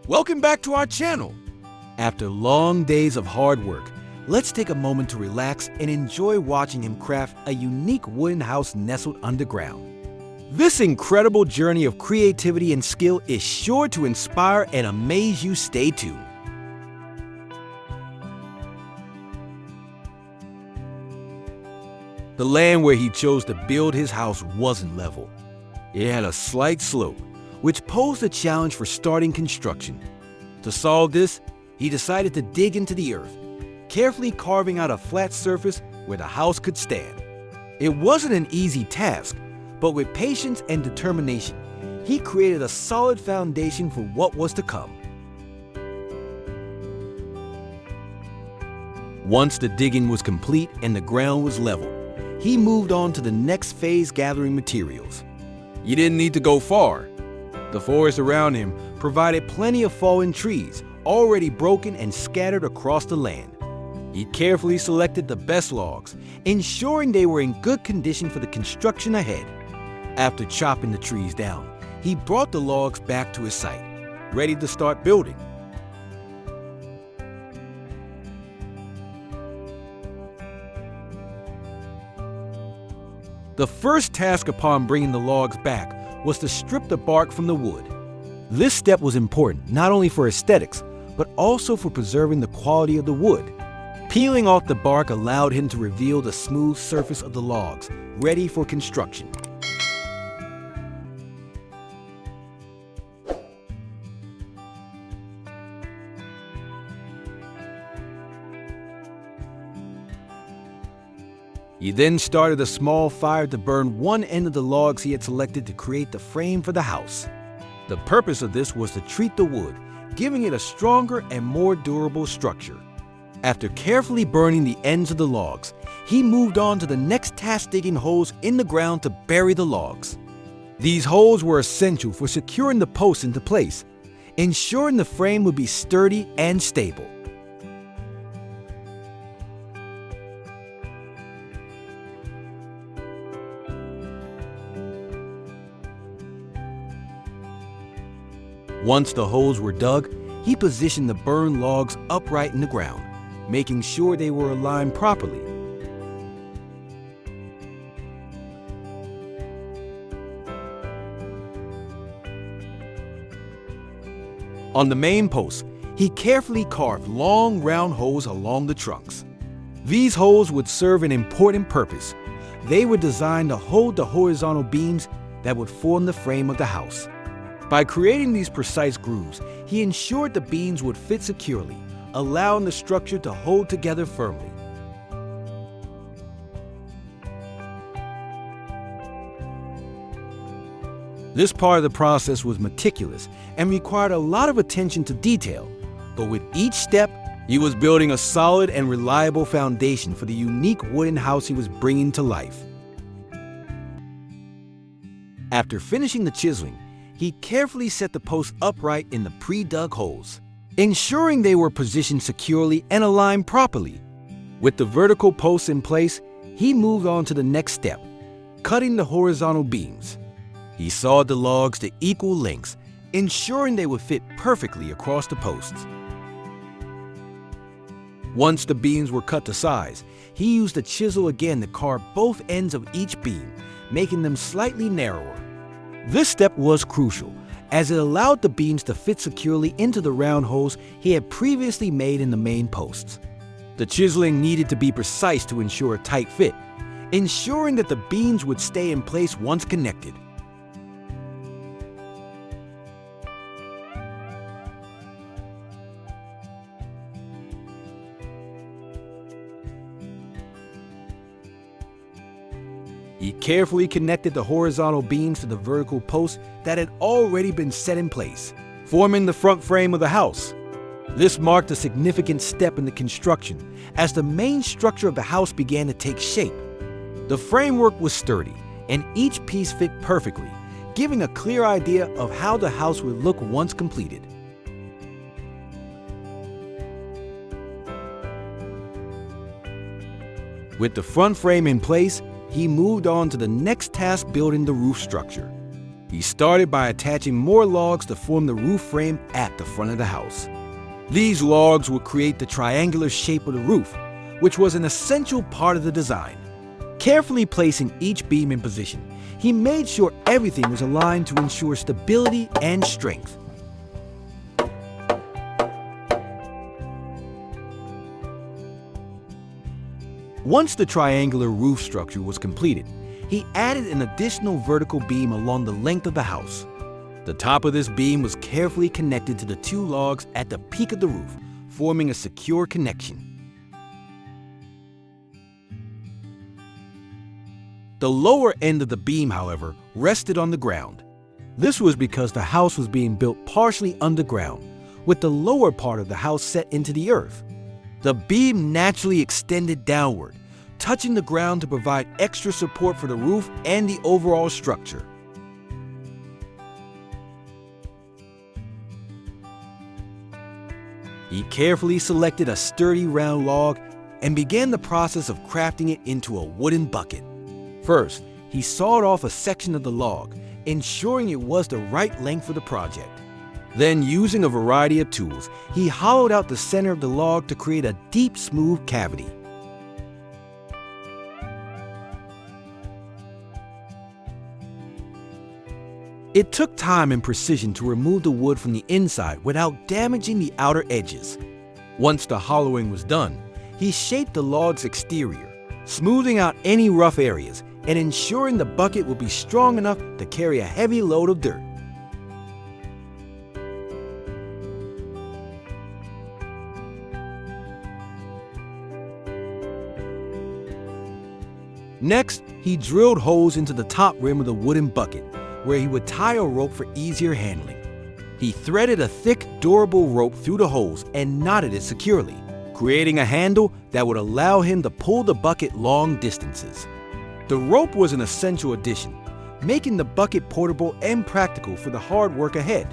Welcome back to our channel. After long days of hard work, let's take a moment to relax and enjoy watching him craft a unique wooden house nestled underground. This incredible journey of creativity and skill is sure to inspire and amaze you. Stay tuned. The land where he chose to build his house wasn't level. It had a slight slope, which posed a challenge for starting construction. To solve this, he decided to dig into the earth, carefully carving out a flat surface where the house could stand. It wasn't an easy task, but with patience and determination, he created a solid foundation for what was to come. Once the digging was complete and the ground was level, he moved on to the next phase, gathering materials. He didn't need to go far. The forest around him provided plenty of fallen trees, already broken and scattered across the land. He carefully selected the best logs, ensuring they were in good condition for the construction ahead. After chopping the trees down, he brought the logs back to his site, ready to start building. The first task upon bringing the logs back was to strip the bark from the wood. This step was important not only for aesthetics, but also for preserving the quality of the wood. Peeling off the bark allowed him to reveal the smooth surface of the logs, ready for construction. He then started a small fire to burn one end of the logs he had selected to create the frame for the house. The purpose of this was to treat the wood, giving it a stronger and more durable structure. After carefully burning the ends of the logs, he moved on to the next task, digging holes in the ground to bury the logs. These holes were essential for securing the posts into place, ensuring the frame would be sturdy and stable. Once the holes were dug, he positioned the burned logs upright in the ground, making sure they were aligned properly. On the main post, he carefully carved long, round holes along the trunks. These holes would serve an important purpose. They were designed to hold the horizontal beams that would form the frame of the house. By creating these precise grooves, he ensured the beams would fit securely, allowing the structure to hold together firmly. This part of the process was meticulous and required a lot of attention to detail, but with each step, he was building a solid and reliable foundation for the unique wooden house he was bringing to life. After finishing the chiseling, he carefully set the posts upright in the pre-dug holes, ensuring they were positioned securely and aligned properly. With the vertical posts in place, he moved on to the next step, cutting the horizontal beams. He sawed the logs to equal lengths, ensuring they would fit perfectly across the posts. Once the beams were cut to size, he used the chisel again to carve both ends of each beam, making them slightly narrower. This step was crucial, as it allowed the beams to fit securely into the round holes he had previously made in the main posts. The chiseling needed to be precise to ensure a tight fit, ensuring that the beams would stay in place once connected. He carefully connected the horizontal beams to the vertical posts that had already been set in place, forming the front frame of the house. This marked a significant step in the construction as the main structure of the house began to take shape. The framework was sturdy and each piece fit perfectly, giving a clear idea of how the house would look once completed. With the front frame in place, he moved on to the next task, building the roof structure. He started by attaching more logs to form the roof frame at the front of the house. These logs would create the triangular shape of the roof, which was an essential part of the design. Carefully placing each beam in position, he made sure everything was aligned to ensure stability and strength. Once the triangular roof structure was completed, he added an additional vertical beam along the length of the house. The top of this beam was carefully connected to the two logs at the peak of the roof, forming a secure connection. The lower end of the beam, however, rested on the ground. This was because the house was being built partially underground, with the lower part of the house set into the earth. The beam naturally extended downward, touching the ground to provide extra support for the roof and the overall structure. He carefully selected a sturdy round log and began the process of crafting it into a wooden bucket. First, he sawed off a section of the log, ensuring it was the right length for the project. Then, using a variety of tools, he hollowed out the center of the log to create a deep, smooth cavity. It took time and precision to remove the wood from the inside without damaging the outer edges. Once the hollowing was done, he shaped the log's exterior, smoothing out any rough areas and ensuring the bucket would be strong enough to carry a heavy load of dirt. Next, he drilled holes into the top rim of the wooden bucket, where he would tie a rope for easier handling. He threaded a thick, durable rope through the holes and knotted it securely, creating a handle that would allow him to pull the bucket long distances. The rope was an essential addition, making the bucket portable and practical for the hard work ahead.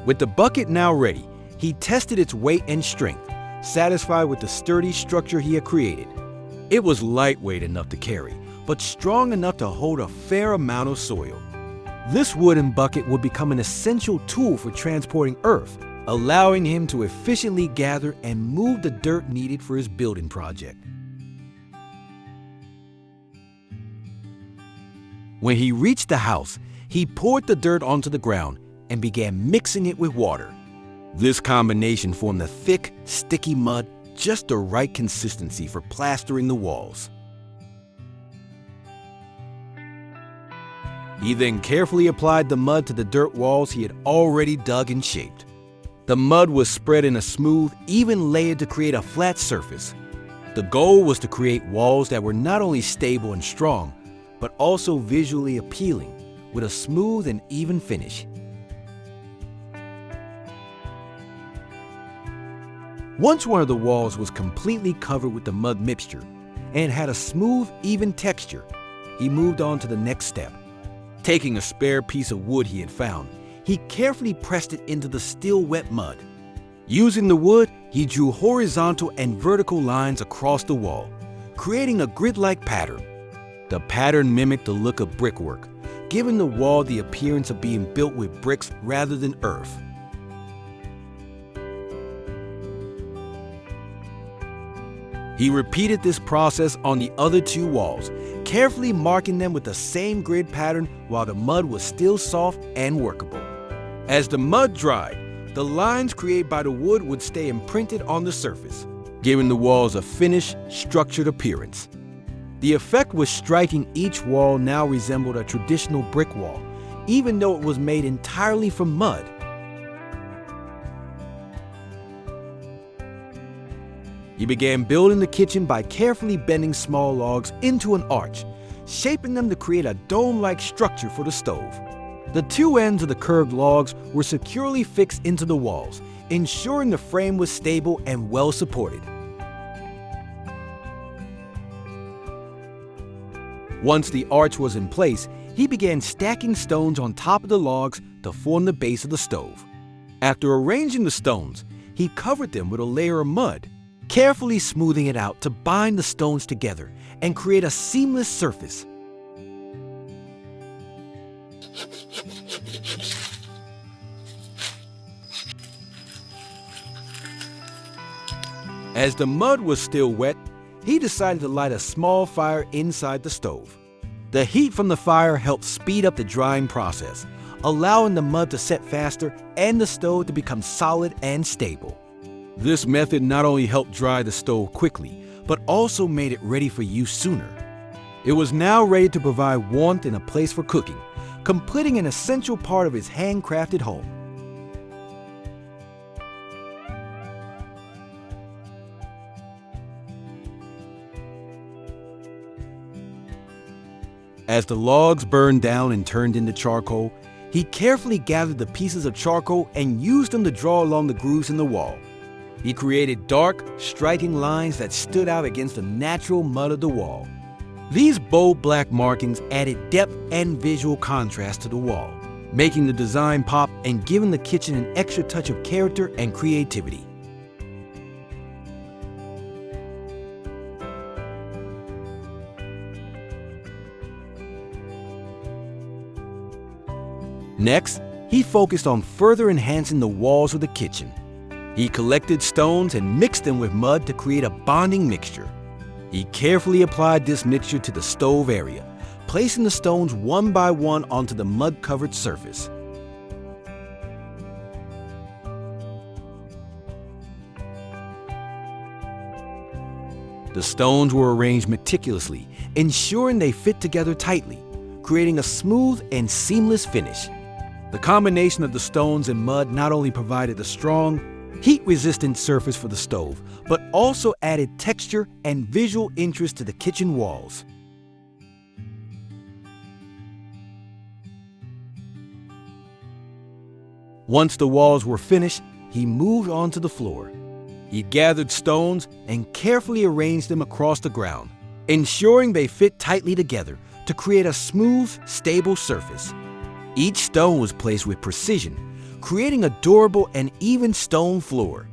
With the bucket now ready, he tested its weight and strength, satisfied with the sturdy structure he had created. It was lightweight enough to carry, but strong enough to hold a fair amount of soil. This wooden bucket would become an essential tool for transporting earth, allowing him to efficiently gather and move the dirt needed for his building project. When he reached the house, he poured the dirt onto the ground and began mixing it with water. This combination formed a thick, sticky mud, just the right consistency for plastering the walls. He then carefully applied the mud to the dirt walls he had already dug and shaped. The mud was spread in a smooth, even layer to create a flat surface. The goal was to create walls that were not only stable and strong, but also visually appealing, with a smooth and even finish. Once one of the walls was completely covered with the mud mixture and had a smooth, even texture, he moved on to the next step. Taking a spare piece of wood he had found, he carefully pressed it into the still wet mud. Using the wood, he drew horizontal and vertical lines across the wall, creating a grid-like pattern. The pattern mimicked the look of brickwork, giving the wall the appearance of being built with bricks rather than earth. He repeated this process on the other two walls, carefully marking them with the same grid pattern while the mud was still soft and workable. As the mud dried, the lines created by the wood would stay imprinted on the surface, giving the walls a finished, structured appearance. The effect was striking. Each wall now resembled a traditional brick wall, even though it was made entirely from mud. He began building the kitchen by carefully bending small logs into an arch, shaping them to create a dome-like structure for the stove. The two ends of the curved logs were securely fixed into the walls, ensuring the frame was stable and well supported. Once the arch was in place, he began stacking stones on top of the logs to form the base of the stove. After arranging the stones, he covered them with a layer of mud. carefully smoothing it out to bind the stones together and create a seamless surface. As the mud was still wet, he decided to light a small fire inside the stove. The heat from the fire helped speed up the drying process, allowing the mud to set faster and the stove to become solid and stable. This method not only helped dry the stove quickly, but also made it ready for use sooner. It was now ready to provide warmth and a place for cooking, completing an essential part of his handcrafted home. As the logs burned down and turned into charcoal, he carefully gathered the pieces of charcoal and used them to draw along the grooves in the wall. He created dark, striking lines that stood out against the natural mud of the wall. These bold black markings added depth and visual contrast to the wall, making the design pop and giving the kitchen an extra touch of character and creativity. Next, he focused on further enhancing the walls of the kitchen. He collected stones and mixed them with mud to create a bonding mixture. He carefully applied this mixture to the stove area, placing the stones one by one onto the mud-covered surface. The stones were arranged meticulously, ensuring they fit together tightly, creating a smooth and seamless finish. The combination of the stones and mud not only provided a strong, heat-resistant surface for the stove, but also added texture and visual interest to the kitchen walls. Once the walls were finished, he moved on to the floor. He gathered stones and carefully arranged them across the ground, ensuring they fit tightly together to create a smooth, stable surface. Each stone was placed with precision, creating a durable and even stone floor.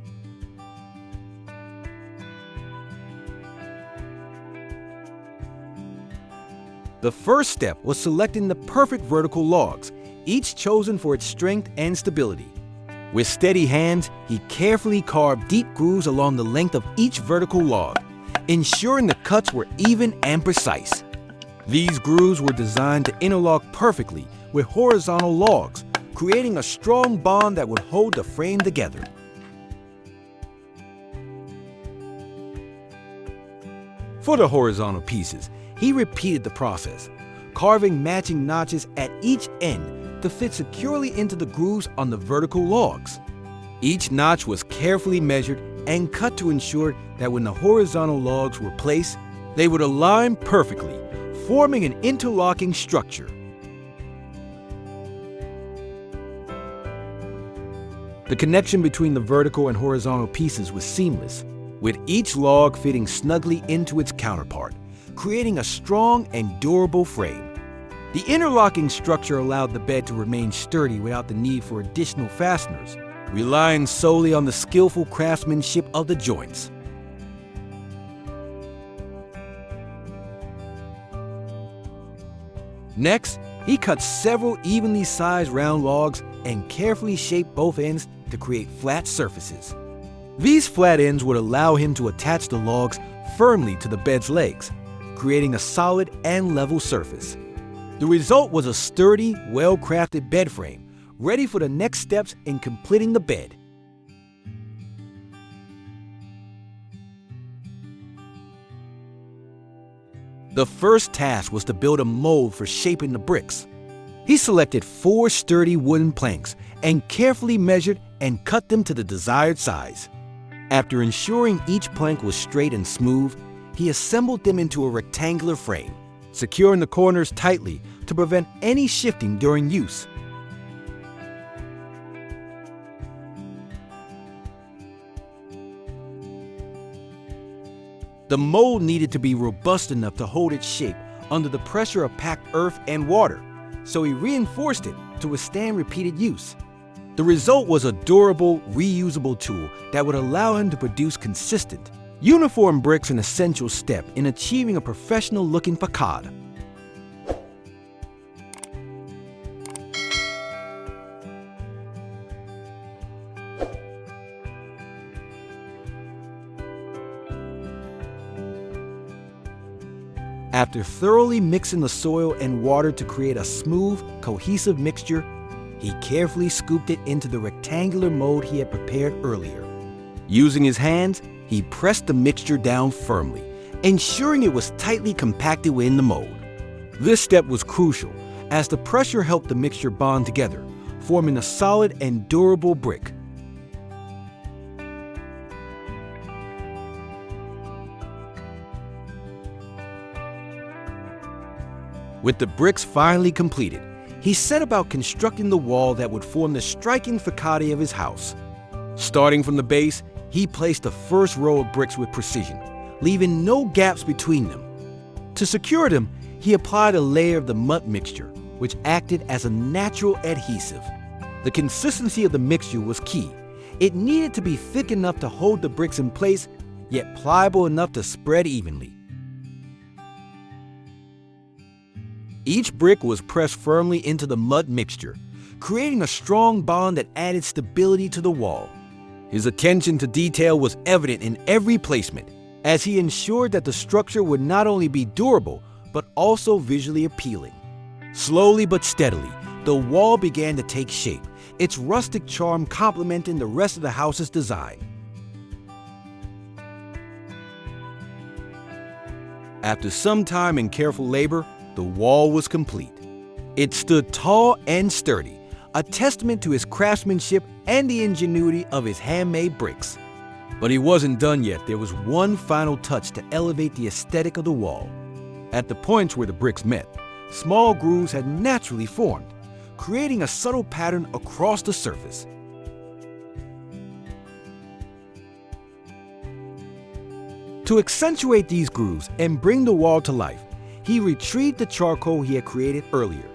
The first step was selecting the perfect vertical logs, each chosen for its strength and stability. With steady hands, he carefully carved deep grooves along the length of each vertical log, ensuring the cuts were even and precise. These grooves were designed to interlock perfectly with horizontal logs, creating a strong bond that would hold the frame together. For the horizontal pieces, he repeated the process, carving matching notches at each end to fit securely into the grooves on the vertical logs. Each notch was carefully measured and cut to ensure that when the horizontal logs were placed, they would align perfectly, forming an interlocking structure. The connection between the vertical and horizontal pieces was seamless, with each log fitting snugly into its counterpart, creating a strong and durable frame. The interlocking structure allowed the bed to remain sturdy without the need for additional fasteners, relying solely on the skillful craftsmanship of the joints. Next, he cut several evenly sized round logs and carefully shaped both ends to create flat surfaces. These flat ends would allow him to attach the logs firmly to the bed's legs, creating a solid and level surface. The result was a sturdy, well-crafted bed frame, ready for the next steps in completing the bed. The first task was to build a mold for shaping the bricks. He selected 4 sturdy wooden planks and carefully measured and cut them to the desired size. After ensuring each plank was straight and smooth, he assembled them into a rectangular frame, securing the corners tightly to prevent any shifting during use. The mold needed to be robust enough to hold its shape under the pressure of packed earth and water, so he reinforced it to withstand repeated use. The result was a durable, reusable tool that would allow him to produce consistent, Uniform bricks are an essential step in achieving a professional-looking facade. After thoroughly mixing the soil and water to create a smooth, cohesive mixture, he carefully scooped it into the rectangular mold he had prepared earlier. Using his hands, he pressed the mixture down firmly, ensuring it was tightly compacted within the mold. This step was crucial, as the pressure helped the mixture bond together, forming a solid and durable brick. With the bricks finally completed, he set about constructing the wall that would form the striking facade of his house. Starting from the base, he placed the first row of bricks with precision, leaving no gaps between them. To secure them, he applied a layer of the mud mixture, which acted as a natural adhesive. The consistency of the mixture was key. It needed to be thick enough to hold the bricks in place, yet pliable enough to spread evenly. Each brick was pressed firmly into the mud mixture, creating a strong bond that added stability to the wall. His attention to detail was evident in every placement, as he ensured that the structure would not only be durable, but also visually appealing. Slowly but steadily, the wall began to take shape, its rustic charm complementing the rest of the house's design. After some time and careful labor, the wall was complete. It stood tall and sturdy, a testament to his craftsmanship and the ingenuity of his handmade bricks. But he wasn't done yet. There was one final touch to elevate the aesthetic of the wall. At the points where the bricks met, small grooves had naturally formed, creating a subtle pattern across the surface. To accentuate these grooves and bring the wall to life, he retrieved the charcoal he had created earlier.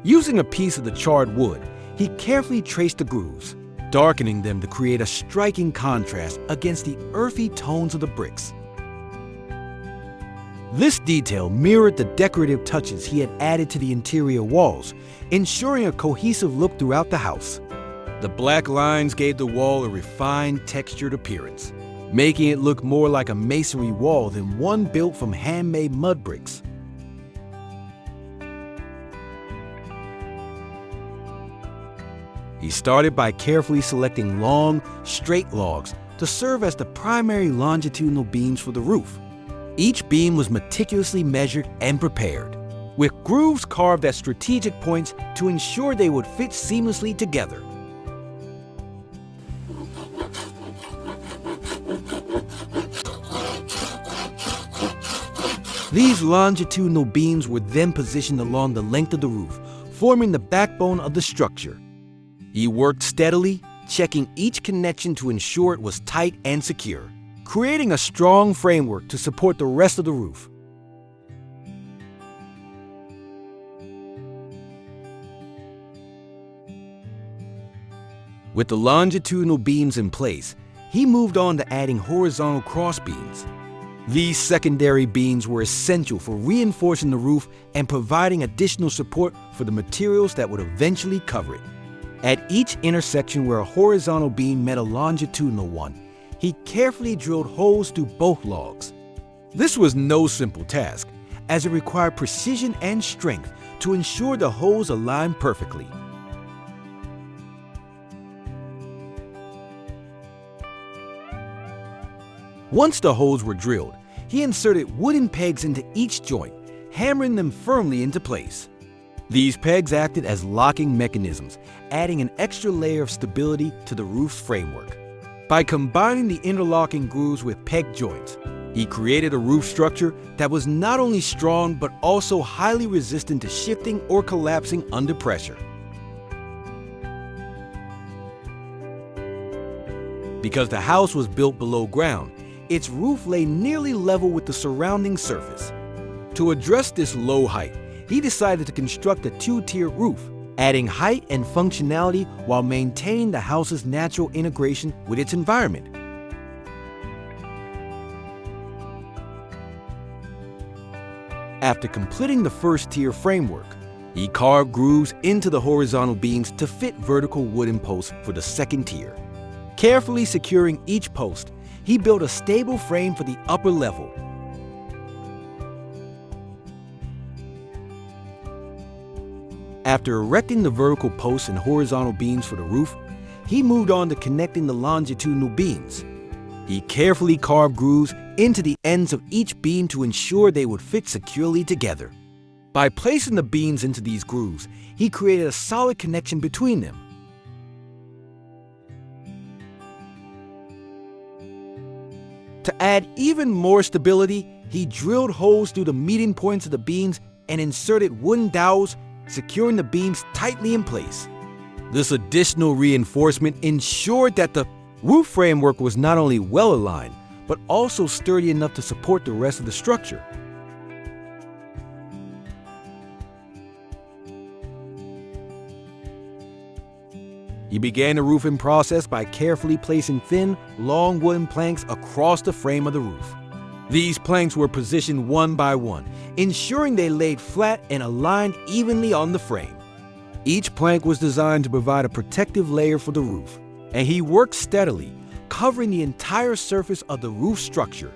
Using a piece of the charred wood, he carefully traced the grooves, darkening them to create a striking contrast against the earthy tones of the bricks. This detail mirrored the decorative touches he had added to the interior walls, ensuring a cohesive look throughout the house. The black lines gave the wall a refined, textured appearance, making it look more like a masonry wall than one built from handmade mud bricks. He started by carefully selecting long, straight logs to serve as the primary longitudinal beams for the roof. Each beam was meticulously measured and prepared, with grooves carved at strategic points to ensure they would fit seamlessly together. These longitudinal beams were then positioned along the length of the roof, forming the backbone of the structure. He worked steadily, checking each connection to ensure it was tight and secure, creating a strong framework to support the rest of the roof. With the longitudinal beams in place, he moved on to adding horizontal cross beams. These secondary beams were essential for reinforcing the roof and providing additional support for the materials that would eventually cover it. At each intersection where a horizontal beam met a longitudinal one, he carefully drilled holes through both logs. This was no simple task, as it required precision and strength to ensure the holes aligned perfectly. Once the holes were drilled, he inserted wooden pegs into each joint, hammering them firmly into place. These pegs acted as locking mechanisms, adding an extra layer of stability to the roof's framework. By combining the interlocking grooves with peg joints, he created a roof structure that was not only strong but also highly resistant to shifting or collapsing under pressure. Because the house was built below ground, its roof lay nearly level with the surrounding surface. To address this low height, he decided to construct a two-tiered roof, adding height and functionality while maintaining the house's natural integration with its environment. After completing the first tier framework, he carved grooves into the horizontal beams to fit vertical wooden posts for the second tier. Carefully securing each post, he built a stable frame for the upper level. After erecting the vertical posts and horizontal beams for the roof, he moved on to connecting the longitudinal beams. He carefully carved grooves into the ends of each beam to ensure they would fit securely together. By placing the beams into these grooves, he created a solid connection between them. To add even more stability, he drilled holes through the meeting points of the beams and inserted wooden dowels, securing the beams tightly in place. This additional reinforcement ensured that the roof framework was not only well aligned, but also sturdy enough to support the rest of the structure. He began the roofing process by carefully placing thin, long wooden planks across the frame of the roof. These planks were positioned one by one, ensuring they laid flat and aligned evenly on the frame. Each plank was designed to provide a protective layer for the roof, and he worked steadily, covering the entire surface of the roof structure.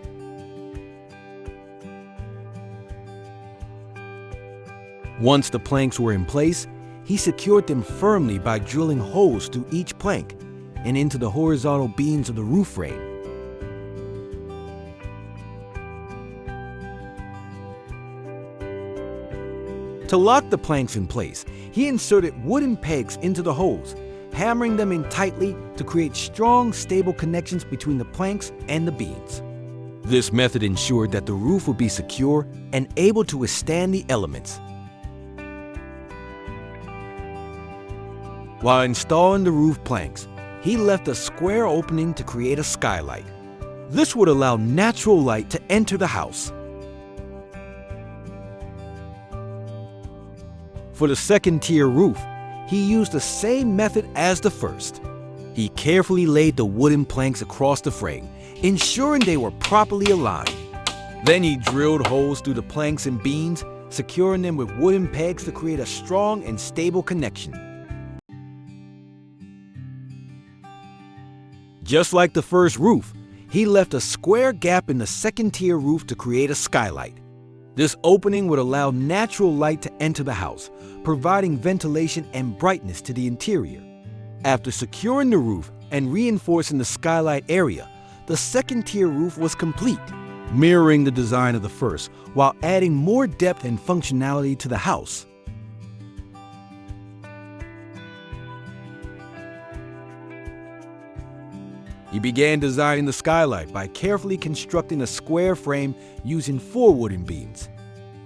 Once the planks were in place, he secured them firmly by drilling holes through each plank and into the horizontal beams of the roof frame. To lock the planks in place, he inserted wooden pegs into the holes, hammering them in tightly to create strong, stable connections between the planks and the beams. This method ensured that the roof would be secure and able to withstand the elements. While installing the roof planks, he left a square opening to create a skylight. This would allow natural light to enter the house. For the second tier roof, he used the same method as the first. He carefully laid the wooden planks across the frame, ensuring they were properly aligned. Then he drilled holes through the planks and beams, securing them with wooden pegs to create a strong and stable connection. Just like the first roof, he left a square gap in the second tier roof to create a skylight. This opening would allow natural light to enter the house, providing ventilation and brightness to the interior. After securing the roof and reinforcing the skylight area, the second tier roof was complete, mirroring the design of the first while adding more depth and functionality to the house. He began designing the skylight by carefully constructing a square frame using 4 wooden beams.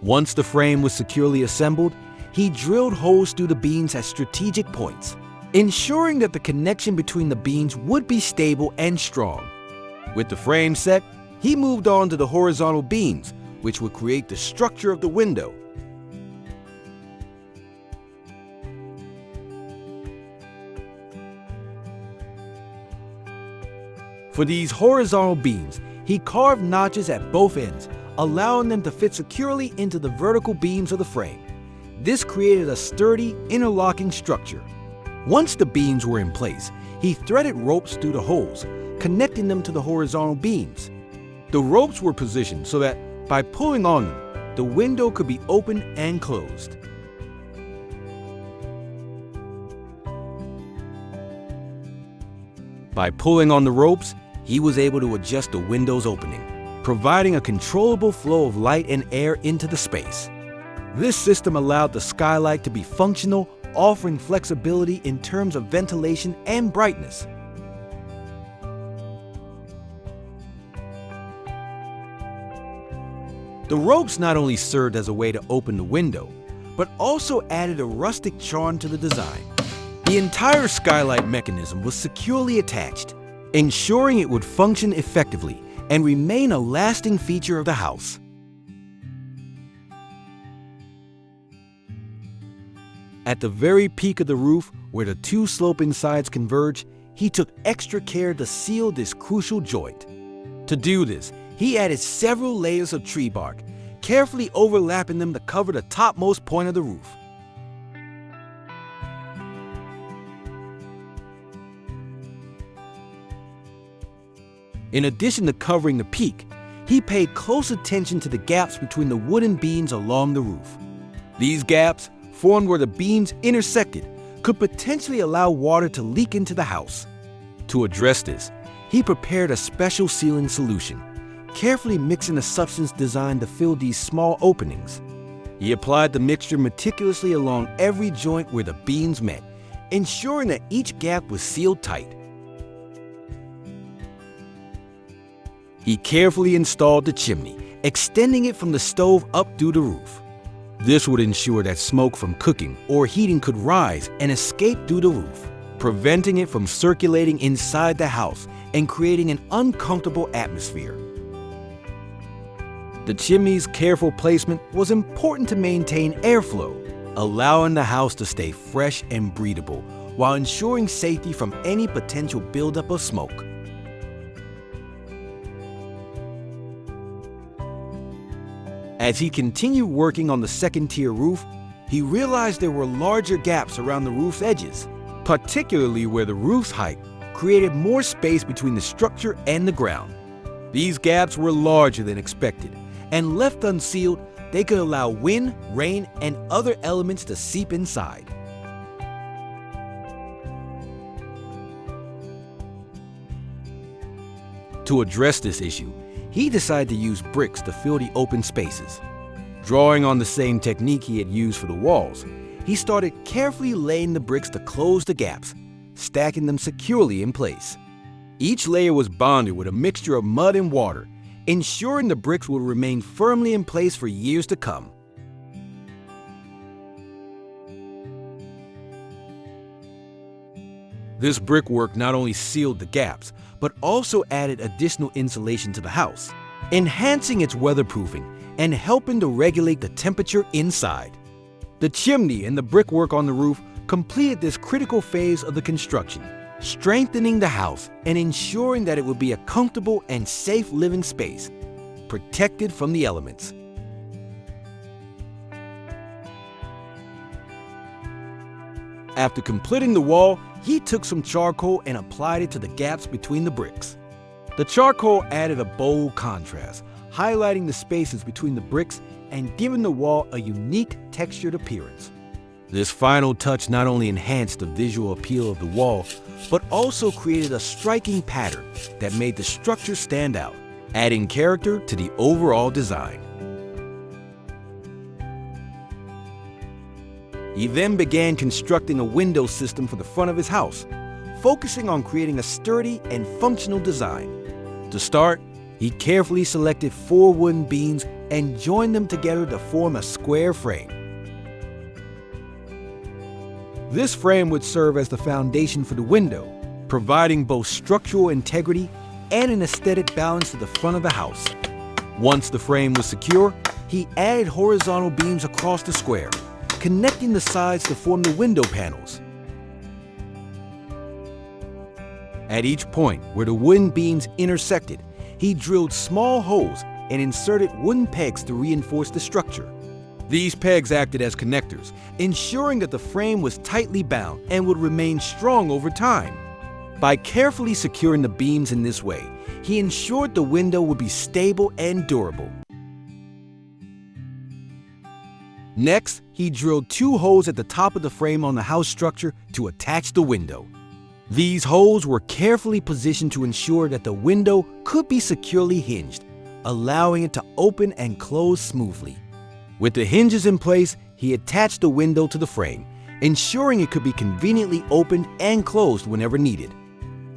Once the frame was securely assembled, he drilled holes through the beams at strategic points, ensuring that the connection between the beams would be stable and strong. With the frame set, he moved on to the horizontal beams, which would create the structure of the window. For these horizontal beams, he carved notches at both ends, allowing them to fit securely into the vertical beams of the frame. This created a sturdy, interlocking structure. Once the beams were in place, he threaded ropes through the holes, connecting them to the horizontal beams. The ropes were positioned so that, by pulling on them, the window could be opened and closed. By pulling on the ropes, he was able to adjust the window's opening, providing a controllable flow of light and air into the space. This system allowed the skylight to be functional, offering flexibility in terms of ventilation and brightness. The ropes not only served as a way to open the window, but also added a rustic charm to the design. The entire skylight mechanism was securely attached, ensuring it would function effectively and remain a lasting feature of the house. At the very peak of the roof, where the 2 sloping sides converge, he took extra care to seal this crucial joint. To do this, he added several layers of tree bark, carefully overlapping them to cover the topmost point of the roof. In addition to covering the peak, he paid close attention to the gaps between the wooden beams along the roof. These gaps, formed where the beams intersected, could potentially allow water to leak into the house. To address this, he prepared a special sealing solution, carefully mixing a substance designed to fill these small openings. He applied the mixture meticulously along every joint where the beams met, ensuring that each gap was sealed tight. He carefully installed the chimney, extending it from the stove up through the roof. This would ensure that smoke from cooking or heating could rise and escape through the roof, preventing it from circulating inside the house and creating an uncomfortable atmosphere. The chimney's careful placement was important to maintain airflow, allowing the house to stay fresh and breathable while ensuring safety from any potential buildup of smoke. As he continued working on the second-tier roof, he realized there were larger gaps around the roof's edges, particularly where the roof's height created more space between the structure and the ground. These gaps were larger than expected, and left unsealed, they could allow wind, rain, and other elements to seep inside. To address this issue, he decided to use bricks to fill the open spaces. Drawing on the same technique he had used for the walls, he started carefully laying the bricks to close the gaps, stacking them securely in place. Each layer was bonded with a mixture of mud and water, ensuring the bricks would remain firmly in place for years to come. This brickwork not only sealed the gaps, but also added additional insulation to the house, enhancing its weatherproofing and helping to regulate the temperature inside. The chimney and the brickwork on the roof completed this critical phase of the construction, strengthening the house and ensuring that it would be a comfortable and safe living space, protected from the elements. After completing the wall, he took some charcoal and applied it to the gaps between the bricks. The charcoal added a bold contrast, highlighting the spaces between the bricks and giving the wall a unique textured appearance. This final touch not only enhanced the visual appeal of the wall, but also created a striking pattern that made the structure stand out, adding character to the overall design. He then began constructing a window system for the front of his house, focusing on creating a sturdy and functional design. To start, he carefully selected 4 wooden beams and joined them together to form a square frame. This frame would serve as the foundation for the window, providing both structural integrity and an aesthetic balance to the front of the house. Once the frame was secure, he added horizontal beams across the square, connecting the sides to form the window panels. At each point where the wooden beams intersected, he drilled small holes and inserted wooden pegs to reinforce the structure. These pegs acted as connectors, ensuring that the frame was tightly bound and would remain strong over time. By carefully securing the beams in this way, he ensured the window would be stable and durable. Next, he drilled 2 holes at the top of the frame on the house structure to attach the window. These holes were carefully positioned to ensure that the window could be securely hinged, allowing it to open and close smoothly. With the hinges in place, he attached the window to the frame, ensuring it could be conveniently opened and closed whenever needed.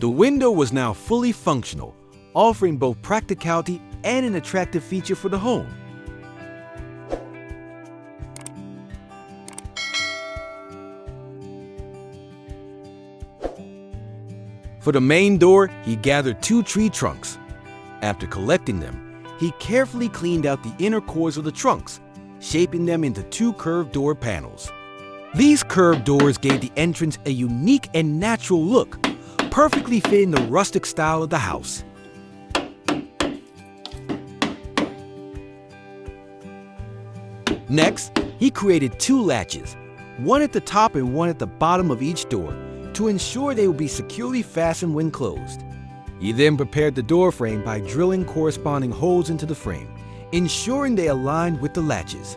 The window was now fully functional, offering both practicality and an attractive feature for the home. For the main door, he gathered 2 tree trunks. After collecting them, he carefully cleaned out the inner cores of the trunks, shaping them into 2 curved door panels. These curved doors gave the entrance a unique and natural look, perfectly fitting the rustic style of the house. Next, he created 2 latches, one at the top and one at the bottom of each door, to ensure they would be securely fastened when closed. He then prepared the door frame by drilling corresponding holes into the frame, ensuring they aligned with the latches.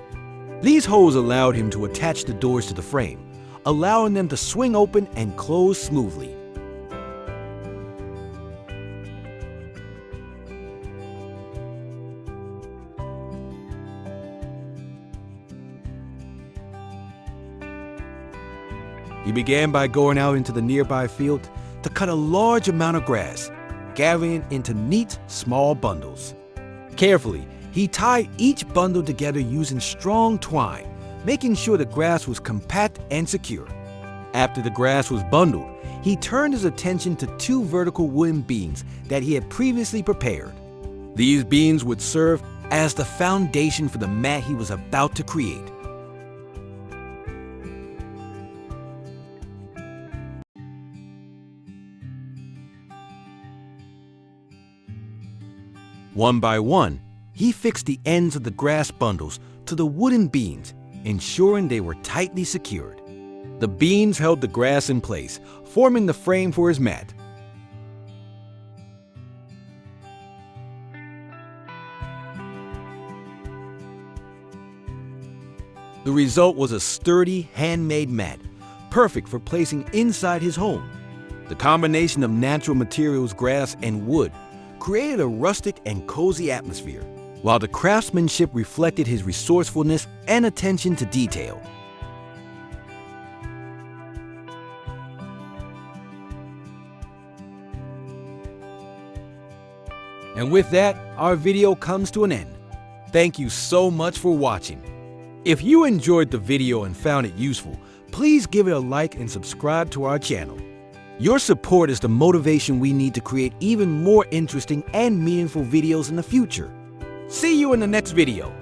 These holes allowed him to attach the doors to the frame, allowing them to swing open and close smoothly. He began by going out into the nearby field to cut a large amount of grass, gathering it into neat, small bundles. Carefully, he tied each bundle together using strong twine, making sure the grass was compact and secure. After the grass was bundled, he turned his attention to 2 vertical wooden beams that he had previously prepared. These beams would serve as the foundation for the mat he was about to create. One by one, he fixed the ends of the grass bundles to the wooden beams, ensuring they were tightly secured. The beams held the grass in place, forming the frame for his mat. The result was a sturdy, handmade mat, perfect for placing inside his home. The combination of natural materials, grass, and wood created a rustic and cozy atmosphere, while the craftsmanship reflected his resourcefulness and attention to detail. And with that, our video comes to an end. Thank you so much for watching. If you enjoyed the video and found it useful, please give it a like and subscribe to our channel. Your support is the motivation we need to create even more interesting and meaningful videos in the future. See you in the next video.